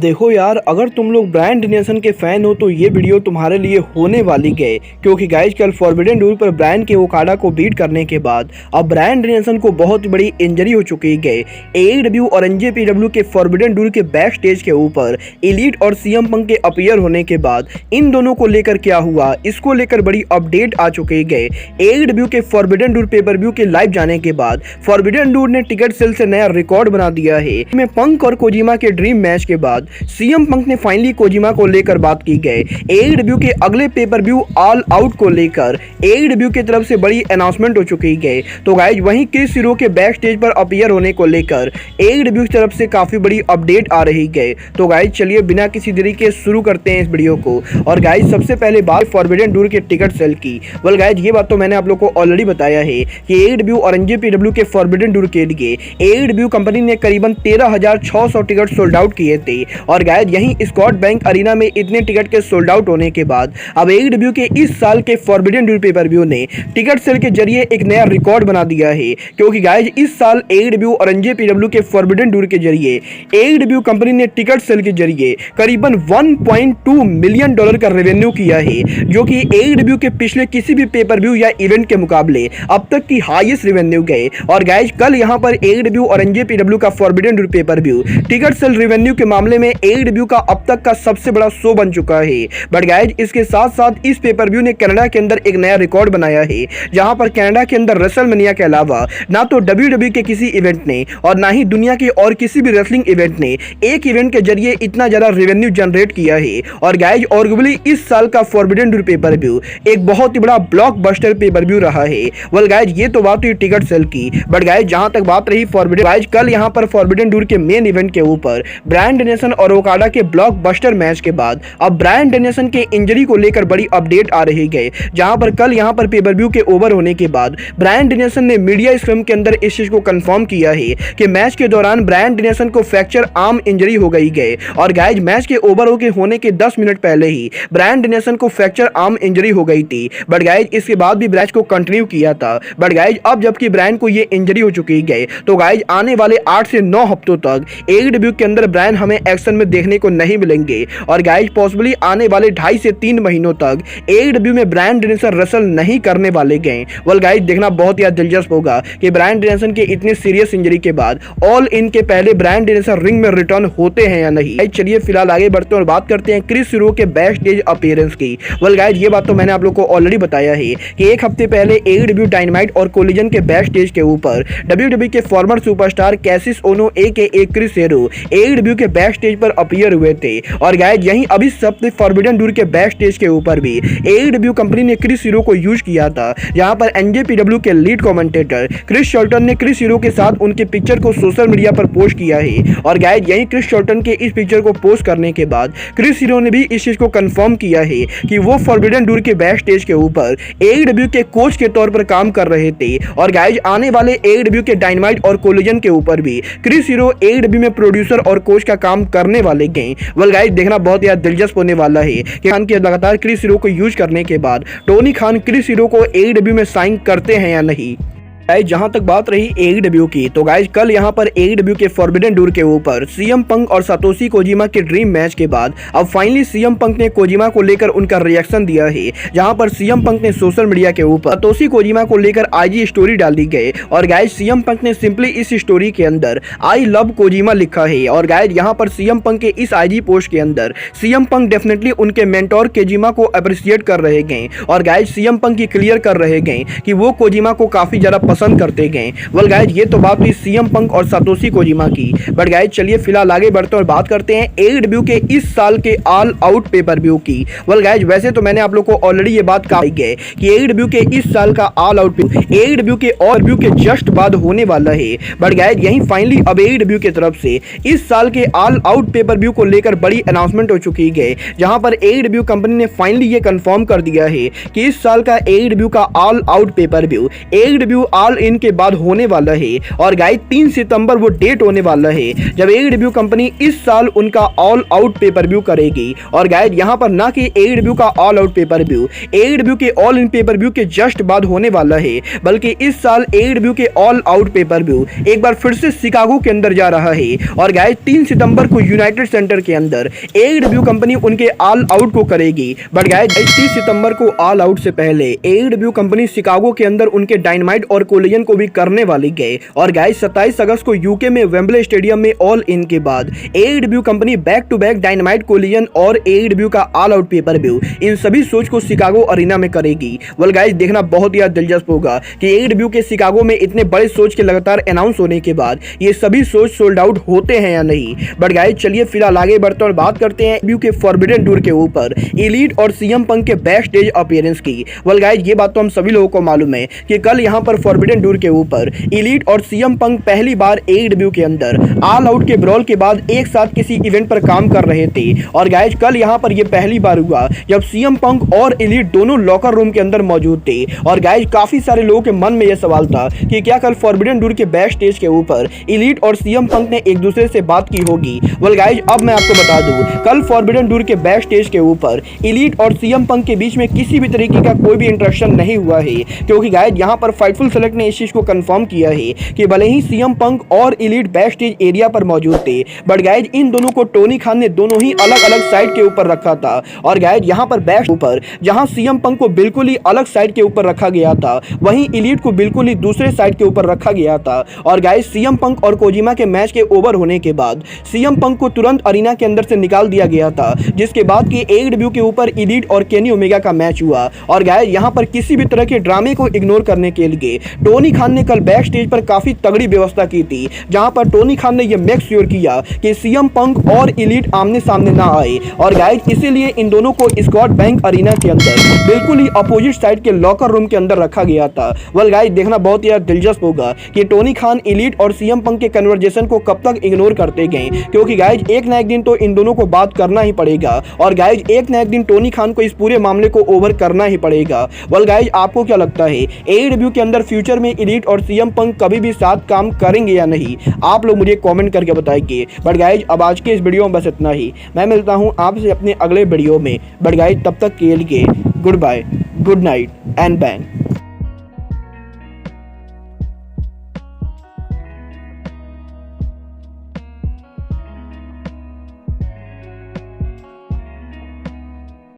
देखो यार, अगर तुम लोग ब्रायन डेनियल्सन के फैन हो तो ये वीडियो तुम्हारे लिए होने वाली है, क्योंकि गाइज कल फॉरबिडन डोर पर ब्रायन के ओकाडा को बीट करने के बाद अब ब्रायन डेनियल्सन को बहुत बड़ी इंजरी हो चुकी है। एईडब्ल्यू और एनजेपीडब्ल्यू के फॉरबिडन डोर के बैक स्टेज के ऊपर एलीट और सीएम पंक के अपीयर होने के बाद इन दोनों को लेकर क्या हुआ, इसको लेकर बड़ी अपडेट आ चुकी है। एईडब्ल्यू के फॉरबिडन डोर पेपर व्यू के लाइव जाने के बाद फॉरबिडन डोर ने टिकट सेल से नया रिकॉर्ड बना दिया है। में पंक और कोजिमा के ड्रीम मैच के बाद सीएम पंक ने फाइनली कोजिमा को लेकर बात की गई। एईडब्ल्यू के अगले पेपर व्यू ऑल आउट को लेकर एईडब्ल्यू की तरफ से बड़ी अनाउंसमेंट हो चुकी है। तो गाइज वहीं क्रिस हीरो के बैक स्टेज पर अपीयर होने को लेकर एईडब्ल्यू की तरफ से काफी बड़ी अपडेट आ रही है। तो गाइज चलिए बिना किसी देरी के शुरू करते हैं इस वीडियो को। और गाइज सबसे पहले बात फॉरबिडन डोर के टिकट सेल की। वेल गाइज ये बात तो मैंने आप लोग को ऑलरेडी बताया है कि एईडब्ल्यू और एनजेपीडब्ल्यू के फॉरबिडन डोर के लिए एईडब्ल्यू कंपनी ने करीबन 13,600 टिकट सोल्ड आउट किए थे। और गाइज यहीं स्कॉट बैंक अरीना में इतने टिकट के सोल्ड आउट होने के बाद अब एईडब्ल्यू के इस साल के फॉरबिडन डोर पेपर व्यू ने टिकट सेल के जरिए एक नया रिकॉर्ड बना दिया है। क्योंकि गाइज इस साल एईडब्ल्यू और एनजेपीडब्ल्यू के फॉरबिडन डोर के जरिए एईडब्ल्यू कंपनी ने टिकट सेल के जरिए करीबन $1.2 मिलियन का रेवेन्यू किया है, जो कि एईडब्ल्यू के पिछले किसी भी पेपर व्यू या इवेंट के मुकाबले अब तक की हाईएस्ट रेवेन्यू गए। और गाइज कल यहां पर एईडब्ल्यू और एनजेपीडब्ल्यू का forbidden door pay per view ticket sale revenue के मामले में एईडब्ल्यू का अब तक का सबसे बड़ा शो बन चुका है। बट गाइज इसके साथ साथ इस पेपर व्यू ने कनाडा के अंदर एक नया रिकॉर्ड बनाया है, जहां पर कनाडा के अंदर रेसलमेनिया के अलावा ना तो डब्ल्यूडब्ल्यूई के किसी इवेंट ने और ना ही दुनिया के और किसी भी रेसलिंग इवेंट ने एक इवेंट के जरिए इतना ज्यादा रेवेन्यू जनरेट किया है। और गाइज आर्गुएबली इस साल का फॉरबिडन डोर पेपर व्यू एक बहुत ही बड़ा ब्लॉकबस्टर पेपर व्यू रहा है। वेल गाइज ये तो बात हुई टिकट सेल की। बट गाइज जहां तक बात रही फॉरबिडन, गाइज कल यहां पर फॉरबिडन डोर के मेन इवेंट के ऊपर ब्रायन डेनियल्सन और ओकाडा के ब्लॉकबस्टर मैच के बाद अब ब्रायन डेनियल्सन के इंजरी को लेकर बड़ी अपडेट आ रही है। जहां पर कल यहां पर पेपर व्यू के ओवर होने के बाद ब्रायन डेनियल्सन ने मीडिया स्क्रम के अंदर इस चीज को कंफर्म किया है कि मैच के दौरान ब्रायन डेनियल्सन को फ्रैक्चर आर्म इंजरी हो गई है। और गाइज मैच के ओवर होने के 10 मिनट पहले ही ब्रायन डेनियल्सन को फ्रैक्चर आर्म इंजरी हो गई थी। बट गाइज इसके बाद भी मैच को कंटिन्यू किया था। बट गाइज अब जबकि ब्रायन को ये इंजरी हो चुकी है, तो गाइज आने वाले 8 से 9 हफ्तों तक एईडब्ल्यू के अंदर ब्रायन हमें एक्शन में देखने को नहीं मिलेंगे। और गाइज पॉसिबली आने वाले 2.5 से 3 महीनों तक एईडब्ल्यू में ब्रायन डेनियल्सन रेसल नहीं करने वाले गए। वेल गाइज देखना बहुत ही दिलचस्प होगा कि ब्रायन डेनियल्सन के इतने सीरियस इंजरी के बाद ऑल इन के पहले ब्रायन डेनियल्सन रिंग में रिटर्न होते हैं या नहीं। चलिए फिलहाल आगे बढ़ते हैं और बात करते हैं क्रिस हीरो के बैक स्टेज अपीयरेंस की। वेल गाइज ये बात तो मैंने आप लोग को ऑलरेडी बताया है कि एक हफ्ते पहले एईडब्ल्यू डायनामाइट और कोलिजन के बैक स्टेज के ऊपर डब्ल्यूडब्ल्यूई के फॉर्मर सुपरस्टार कैसिस ओनो एके क्रिस हीरो एईडब्ल्यू के बैक स्टेज पर अपीयर हुए थे। और गाइज यहीं अभी सबसे फॉरबिडन डोर के बैक स्टेज के ऊपर भी एईडब्ल्यू कंपनी ने क्रिस हीरो को यूज किया था, जहां पर एनजेपीडब्ल्यू के लीड कमेंटेटर क्रिस शॉल्टन ने क्रिस हीरो के साथ उनके पिक्चर को सोशल मीडिया पर पोस्ट किया है। और गाइज यहीं क्रिस शॉल्टन के इस पिक्चर को पोस्ट करने के बाद क्रिस हीरो ने भी इस चीज को कंफर्म किया है कि वो फॉरबिडन डोर के बैक स्टेज के ऊपर एईडब्ल्यू के कोच के तौर पर काम कर रहे थे। और गाइज आने वाले एईडब्ल्यू के डायनामाइट और कोलिजन के ऊपर भी क्रिस हीरो एईडब्ल्यू में प्रोड्यूसर और कोच का काम करने वाले गए। वेल गाइज देखना बहुत ही दिलचस्प होने वाला है कि खान के लगातार क्रिस हीरो को यूज करने के बाद टोनी खान क्रिस हीरो को एईडब्ल्यू में साइन करते हैं या नहीं। जहां तक बात रही एईडब्ल्यू की, तो गाइज कल यहां पर एईडब्ल्यू के फॉरबिडन डोर के ऊपर सीएम पंक और सातोशी कोजिमा के ड्रीम मैच के बाद अब फाइनली सीएम पंक ने कोजिमा को लेकर उनका रिएक्शन दिया है। जहां पर सीएम पंक ने सोशल मीडिया के ऊपर सातोशी कोजिमा को लेकर आईजी स्टोरी डाली गई। और गाइज सीएम पंक ने सिंपली इस स्टोरी के अंदर आई लव कोजिमा लिखा है। और गाइज यहां पर सीएम पंक के इस आईजी पोस्ट के अंदर सीएम पंक डेफिनेटली उनके मेंटोर कोजिमा को अप्रिशिएट कर रहे गए। और गाइज सीएम पंक की क्लियर कर रहे गए कि वो कोजिमा को काफी ज्यादा पसंद करते गए। वेल गाइज ये तो बात हुई सीएम पंक और सातोशी कोजिमा की। बट गाइज चलिए फिलहाल आगे बढ़ते हैं और बात करते हैं एईडब्ल्यू के इस साल के ऑल आउट पेपर व्यू की। वेल गाइज वैसे तो मैंने आप लोग को ऑलरेडी ये बात कही है कि एईडब्ल्यू के इस साल का ऑल आउट एईडब्ल्यू के और व्यू के जस्ट बाद होने वाला है। बट गाइज यहीं फाइनली अब एईडब्ल्यू की तरफ से इस साल के ऑल आउट पेपर व्यू को लेकर बड़ी अनाउंसमेंट हो चुकी है, जहां पर एईडब्ल्यू कंपनी ने फाइनली ये कंफर्म कर दिया है कि इस साल का एईडब्ल्यू का All Out pay per view AEW all In के बाद होने वाला है। और गाइस 3 सितंबर वो डेट होने वाला है जब AEW कंपनी इस साल उनका ऑल आउट पेपर व्यू करेगी। और गाइस यहाँ पर ना कि AEW का All Out pay per view AEW के ऑल इन पेपर व्यू के जस्ट बाद होने वाला है, बल्कि इस साल AEW के ऑल आउट पेपर व्यू एक बार फिर से शिकागो के अंदर जा रहा है। और गाइस 3 सितंबर को यूनाइटेड सेंटर के अंदर AEW कंपनी उनके ऑल आउट को करेगी। बट गाइस 30 सितंबर को ऑल आउट से पहले AEW कंपनी शिकागो के अंदर उनके डायनामाइट और कोलिजन को भी करने वाली गए। और गाइस 27 अगस्त को यूके में वेम्बले स्टेडियम में ऑल इन के बाद AEW company back to back Dynamite, Collision और AEW का ऑल आउट पेपर व्यू इन सभी सोच को शिकागो अरीना में करेगी। वेल गाइस देखना बहुत ही दिलचस्प होगा कि AEW के शिकागो में इतने बड़े सोच के लगातार अनाउंस होने के बाद ये सभी सोच सोल्ड आउट होते हैं या नहीं। बट गाइस चलिए फिलहाल आगे बढ़ते और बात करते हैं AEW के फॉरबिडन टूर के ऊपर एलीट और CM पंक के बैक स्टेज अपीयरेंस की। वेल गाइस ये बात तो हम सभी लोगों को मालूम है कि कल यहाँ पर फॉरबिडन टूर के ऊपर एलीट और CM पंक पहली बार AEW के अंदर ऑल आउट के ब्रॉल के बाद एक साथ किसी इवेंट पर काम कर रहे थे। और गाइस कल यहाँ पर ये पहली बार हुआ जब CM पंक और एलीट दोनों लॉकर रूम के अंदर मौजूद थे। और गाइस काफी सारे लोगों के मन में यह सवाल था कि क्या कल फॉरबिडन टूर के बैक स्टेज के ऊपर एलीट और CM पंक ने एक दूसरे से बात की होगी। वेल गाइस अब मैं आपको बता दूं कल फॉरबिडन टूर के बैक स्टेज के ऊपर एलीट और CM पंक के बीच में किसी भी तरीके का कोई भी इंटरेक्शन नहीं हुआ है, क्योंकि गाइस यहाँ पर फाइटफुल सेलेक्ट ने इस चीज को कंफर्म किया है कि भले ही CM पंक और एलीट बैक स्टेज एरिया पर मौजूद थे, बट गाइस इन दोनों को टोनी खान ने दोनों ही अलग अलग साइड के ऊपर रखा था। और गाइस यहाँ पर बैक ऊपर जहाँ CM पंक को बिल्कुल ही अलग साइड के ऊपर रखा गया था, वहीं एलीट को बिल्कुल ही दूसरे साइड के ऊपर रखा गया था। और गाइस CM पंक और कोजिमा के मैच के ओवर होने के बाद CM पंक को तुरंत अरीना के अंदर से निकाल दिया गया था, जिसके बाद कि AEW के ऊपर एलीट और केनी ओमेगा का मैच हुआ। और गाइस यहाँ पर किसी भी तरह के ड्रामे को इग्नोर करने के लिए टोनी खान ने कल बैक स्टेज पर काफी तगड़ी व्यवस्था की थी, जहां पर टोनी खान ने यह मेक श्योर किया कि CM पंक और एलीट आमने सामने ना आए। और गाइस इसीलिए इन दोनों को स्कॉट बैंक अरीना के अंदर बिल्कुल ही अपोजिट साइड के लॉकर रूम के अंदर रखा गया था। वेल गाइस देखना बहुत ही दिलचस्प होगा कि टोनी खान एलीट और CM पंक के कन्वर्जेशन को कब तक इग्नोर करते गए, क्योंकि गाइस एक ना एक दिन तो इन दोनों को बात करना ही पड़ेगा। और गाइस एक ना एक दिन टोनी खान को इस पूरे मामले को ओवर करना ही पड़ेगा। वेल गाइस आपको क्या लगता है AEW के अंदर फ्यूचर में एलीट और CM पंक कभी भी साथ काम करेंगे या नहीं? आप लोग मुझे कमेंट करके बताइए। बट गाइस अब आज के इस वीडियो में बस इतना ही। मैं मिलता हूं आपसे अपने अगले वीडियो में। बट गाइस तब तक के लिए goodbye, good night and bang.